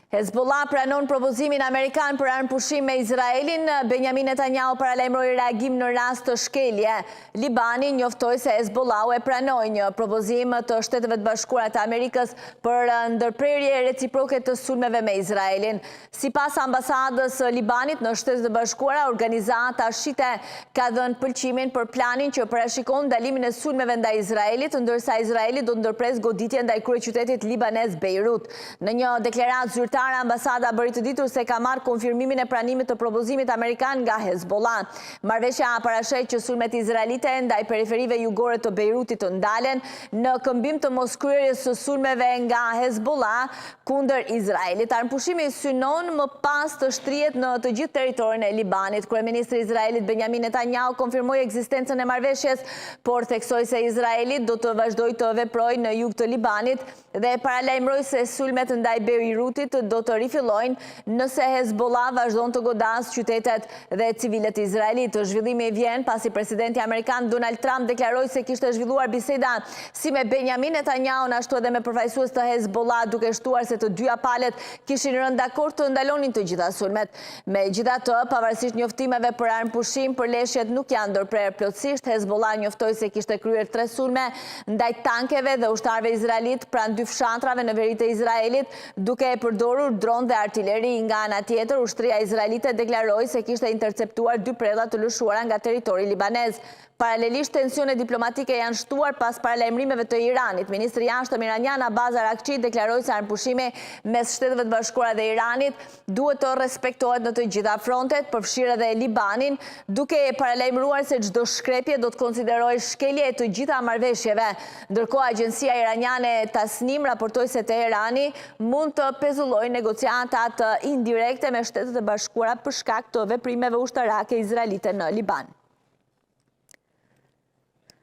Hezbollah pranon propozimin amerikan për armëpushim me Izraelin. Benjamin Netanyahu paralajmëroi reagim në rast të shkelje. Libani njoftoi se Hezbollahu e pranoi një propozim të Shteteve të Bashkuara të Amerikës për ndërprerje reciproke të sulmeve me Izraelin. Sipas ambasadës së Libanit në Shtetet e Bashkuara, organizata shite ka dhënë pëlqimin për planin që parashikon ndalimin e sulmeve ndaj Izraelit, ndërsa Izraeli do ndërpres goditje ndaj kryeqytetit libanez Beirut. Në një deklaratë zyrtare, ambasada bëri të ditur se ka marrë konfirmimin e pranimit të propozimit amerikan nga Hezbollah. Marrëveshja parasheh që sulmet izraelite ndaj periferive jugore të Beirutit të ndalen në këmbim të moskryerjes së sulmeve nga Hezbollah kundër Izraelit. Armëpushimi synon më pas të shtrihet në të gjithë territorin e Libanit. Kryeministri i Izraelit Benjamin Netanyahu konfirmoi ekzistencën e marrëveshjes, por theksoi se Izraeli do të vazhdojë të veprojë në jug të Libanit dhe paralajmëroi se sulmet ndaj Beirutit do të rifillojnë nëse Hezbollah vazhdon të godasë qytetet dhe civilet izraelit. Zhvillimi vjen pasi presidenti amerikan Donald Trump deklaroi se kishte zhvilluar biseda si me Benjamin Netanyahu ashtu edhe me përfaqësues të Hezbollah, duke shtuar se të dyja palët kishin rënë dakord të ndalonin të gjitha sulmet. Megjithatë, pavarësisht njoftimeve për armëpushim, përleshjet nuk janë ndërprerë plotësisht. Hezbollah njoftoi se kishte kryer 3 sulme ndaj tankeve dhe ushtarëve izraelit pranë 2 fshatrave në veri të Izraelit, duke e përdorur dron dhe artileri. Nga ana tjetër, ushtria izraelite deklaroi se kishte interceptuar 2 prella të lëshuara nga territori libanez. Paralelisht, tensione diplomatike janë shtuar pas paralajmërimeve të Iranit. Ministri i Jashtëm iranian Abbas Araghchi deklaroi se armëpushimi mes Shteteve të Bashkuara dhe Iranit duhet të respektohet në të gjitha frontet, përfshirë edhe Libanin, duke paralajmëruar se çdo shkrepje do të konsiderojë shkelje e të gjitha marrëveshjeve. Ndërkohë, agjencia iraniane Tasnim raportoi se Teherani mund të pezullojë negociatat indirekte me Shtetet e Bashkuara për shkak të veprimeve ushtarake izraelite në Liban.